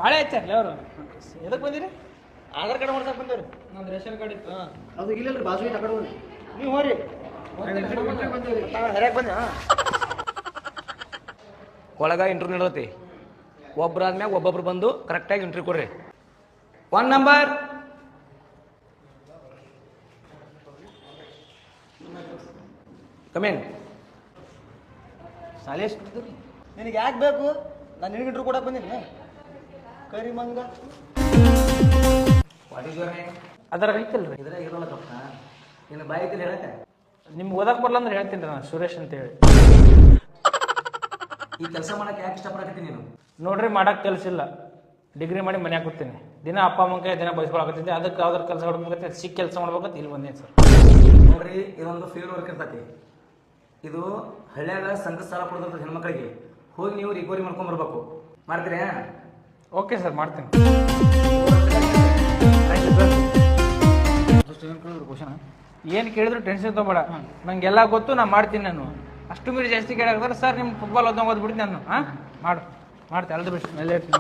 ಭಾಳ ಹೆಚ್ಚಾರ್ಲಿ ಅವರು ಎದಕ್ಕೆ ಬಂದಿರಿ? ಆಧಾರ್ ಕಾರ್ಡ್ ಮಾಡ್ಸಕ್ ಬಂದೇವ್ರಿ. ನಮ್ದು ರೇಷನ್ ಕಾರ್ಡ್ ಇತ್ತು. ಅದು ಇಲ್ಲಲ್ರಿ ಬಾಜು ಐತೆ ಆ ಕಡೆ ಹೋಗ್ರಿ. ನೀವು ಹೋರಿ ಹರ್ಯಾಕ್ ಬಂದೆ. ಒಳಗ ಇಂಟರ್ವ್ಯೂ ನಡೆದತಿ. ಒಬ್ಬರಾದ್ಮ್ಯಾಗ ಒಬ್ಬೊಬ್ರು ಬಂದು ಕರೆಕ್ಟಾಗಿ ಇಂಟರ್ವ್ಯೂ ಕೊಡ್ರಿ. 1 ನಂಬರ್. ಕಮೇನ್ ಶಾಲೆ ಎಷ್ಟು ನಿನಗೆ ಯಾಕೆ ಬೇಕು? ನಾನು ನಿನಗೆ ಇಂಟ್ರೂ ಕೊಡಕ್ಕೆ ಬಂದೀನಿ. ಕರಿಮಂಗ ಅದ್ರಾಗ ಐತಲ್ರಿ. ಇದ್ರಾಗ ಇರೋಲ್ಲ ಕಪ್ಪ. ನಿನ್ನ ಬಾಯಿ ಐತಿಲ್ಲ ಹೇಳತ್ತೆ. ನಿಮ್ಗೆ ಓದಕ್ಕೆ ಬರಲ್ಲ ಅಂದ್ರೆ ಹೇಳ್ತೀನಿ ರೀ ನಾನು ಸುರೇಶ್ ಅಂತೇಳಿ. ಈ ಕೆಲಸ ಮಾಡಕ್ಕೆ ಯಾಕೆ ಇಷ್ಟಪಡಕತ್ತೀನಿ ನೀನು? ನೋಡ್ರಿ ಮಾಡಕ್ಕೆ ಕೆಲಸ ಇಲ್ಲ. ಡಿಗ್ರಿ ಮಾಡಿ ಮನ್ಯಾಗ ಕೂತೀನಿ. ದಿನ ಅಪ್ಪ ಅಮ್ಮನ ಕೈ ದಿನ ಬಯಸ್ಕೊಳಕತ್ತಿದ್ದೆ. ಅದಕ್ಕೆ ಯಾವ್ದಾರು ಕೆಲಸ ಹುಡುಕ್ಬೇಕಂತ ಸಿಕ್ಕ ಕೆಲಸ ಮಾಡ್ಬೇಕಂತ ಇಲ್ಲಿ ಬಂದೇನೆ ಸರ್. ನೋಡ್ರಿ, ಇದೊಂದು ಫೀಲ್ಡ್ ವರ್ಕ್ ಇರ್ತೈತಿ. ಇದು ಹಳ್ಳ್ಯಾಗ ಸಂಘ ಸಾಲ ಕೊಡೋದ್ರ ಹೆಣ್ಮಕ್ಳಿಗೆ ಹೋಗಿ ನೀವು ರಿಕವರಿ ಮಾಡ್ಕೊಂಡ್ ಬರ್ಬೇಕು. ಮಾಡ್ತೀರಾ? ಓಕೆ ಸರ್, ಮಾಡ್ತೀನಿ. ಏನು ಕೇಳಿದ್ರು ಟೆನ್ಷನ್ ತೊಗೊಬೇಡ. ನಂಗೆಲ್ಲ ಗೊತ್ತು, ನಾನು ಮಾಡ್ತೀನಿ. ನಾನು ಅಷ್ಟು ಮೀರಿ ಜಾಸ್ತಿ ಕೇಳಾಕ್ತಾರೆ ಸರ್. ನಿಮ್ಮ ಫುಟ್ಬಾಲ್ ಓದ್ದಂಗೆ ಓದ್ಬಿಡ್ತೀನಿ ನಾನು. ಮಾಡ್ತೀನಿ. ಅಲ್ದ ಬಿಟ್ಟು ಎಲ್ಲ ಇರ್ತೀನಿ.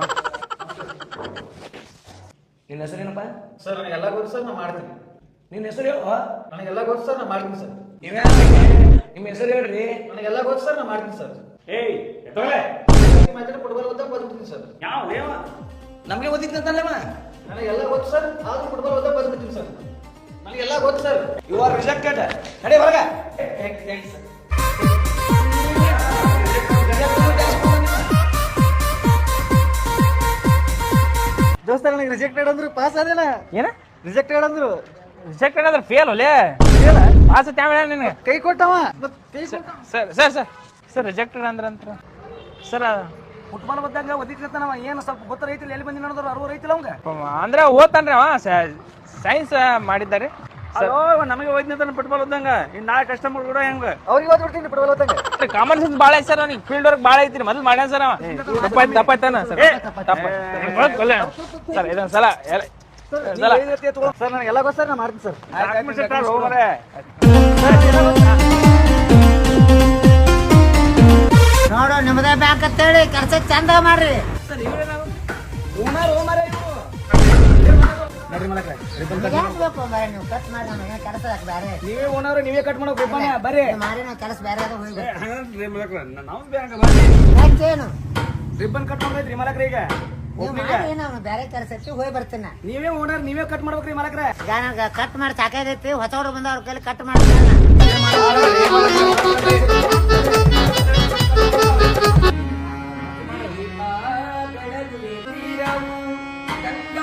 ನಿನ್ನ ಹೆಸರೇನಪ್ಪ? ಸರ್ ನನಗೆಲ್ಲ ಗೊತ್ತು ಸರ್, ನಾನು ಮಾಡ್ತೀನಿ. ನಿನ್ನ ಹೆಸರು ಹೇಳು. ನನಗೆಲ್ಲ ಗೊತ್ತು ಸರ್, ನಾನು ಮಾಡ್ತೀನಿ ಸರ್. ನಿಮ್ಮ ಹೆಸರು ಹೇಳ್ರಿ. ನನಗೆಲ್ಲ ಗೊತ್ತು ಸರ್, ನಾನು ಮಾಡ್ತೀನಿ ಸರ್. ಫುಟ್ಬಾಲ್ ಓದ್ದಾಗ ಬಂದ್ಬಿಡ್ತೀನಿ ಸರ್. ನಮಗೆ ಓದಿತ್ತಂತಲ್ಲಮ್ಮ. ನನಗೆಲ್ಲ ಗೊತ್ತು ಸರ್, ಆದ್ರೂ ಫುಟ್ಬಾಲ್ ಓದ್ದಾಗ ಬಂದ್ಬಿಡ್ತೀನಿ ಸರ್. ನನಗೆಲ್ಲ ಗೊತ್ತು ಸರ್. You are rejected. ನಡಿ ಹೊರಗ. ದೋಸ್ತ ನನಗೆ ರಿಜೆಕ್ಟೆಡ್ ಅಂದ್ರು ಪಾಸ್ ಆದೇನ? ಏನ ರಿಜೆಕ್ಟೆಡ್ ಅಂದ್ರು? ರಿಜೆಕ್ಟೆಡ್ ಅಂದ್ರೆ ಫೇಲ್ ಒಲೆ. ಪಾಸ್ ತ್ಯಾವ ನಿನಗೆ ಕೈ ಕೊಟ್ಟವ. ಸರ್ ರಿಜೆಕ್ಟೆಡ್ ಅಂದ್ರೆ ಅಂತ ಸರ್. ಫುಟ್ಬಾಲ್ ಓದ್ದಂಗ ಓದಿಕ್ಲತ್ತಾನವ. ಏನು ಸ್ವಲ್ಪ ಗೊತ್ತಾರ ಐತಿಲ್ಲ, ಎಲ್ಲಿ ಬಂದಿ ನೋಡಿದ್ರು 60 ಐತಿಲ್ಲ ಅವಂಗ. ಅಂದ್ರೆ ಓದ್ತಾನ್ರಿ ಅವ. ಸೈನ್ಸ್ ಮಾಡಿದ್ದಾರೆ. ನಮಗೆ ಓದಿನ ಫುಟ್ಬಾಲ್ ಓದಂಗ. ಇನ್ನು ನಾಳೆ ಕಸ್ಟಮರ್ ಕೂಡ ಹೆಂಗ ಅವ್ರಿಗೆ ಓದ್ಬಿಡ್ತೀನಿ ಫುಟ್ಬಾಲ್ ಓದಂಗ. ಕಾಮನ್ ಸೆನ್ಸ್ ಭಾಳ ಐತಿ ಸರ್. ಅವ್ನಿಗೆ ಫೀಲ್ಡ್ ವರ್ಕ್ ಭಾಳ ಐತಿ. ಮೊದಲು ಮಾಡ್ಯಾನ ಸರ್ ಅವ. ತಪ್ಪಾಯ್ತಾನ ಸರ್. ಸರ್ ಇದೊಂದು ಸಲ ಸರ್ ನನಗೆಲ್ಲ ಗೊತ್ತು ಸರ್, ನಾನು ಮಾಡ್ತೀನಿ ಸರ್. ನೋಡು ನಿಮ್ಮದೇ ಬ್ಯಾಂಕ್ ಅಂತೇಳಿ ಕೆಲಸ ಚಂದ ಮಾಡ್ರಿ. ಬೇಕು ಮರ ನೀವು ಕಟ್ ಮಾಡಿ ನಮಗೆ ಕೆಲಸ ಬೇರೆ. ನೀವೇ ಓನರ್, ನೀವೇ ಕಟ್ ಮಾಡೋ ಬರ್ರಿ. ಮಾರಿ ನಾವು ಕೆಲಸ ಬೇರೆ ಅದು ಏನು ರಿಬ್ಬನ್ ಕಟ್ ಮಾಡೈತ್ರಿ ಮಲಕ್ರ. ಈಗ ನೀವು ಮಾಡಿ ನಾವು ಬೇರೆ ಕೆಲಸ ಐತಿ ಹೋಗಿ ಬರ್ತೀನಿ. ನೀವೇ ಓನರ್, ನೀವೇ ಕಟ್ ಮಾಡ್ಬೇಕ್ರಿ ಮಲಕ್ರ. ಈಗ ನನಗೆ ಕಟ್ ಮಾಡಿ ಸಾಕಾಗೈತಿ. ಹೊಸವ್ರು ಬಂದ ಅವ್ರ ಕೈಲಿ ಕಟ್ ಮಾಡ್ತೀನಿ. ಗಂಗಾ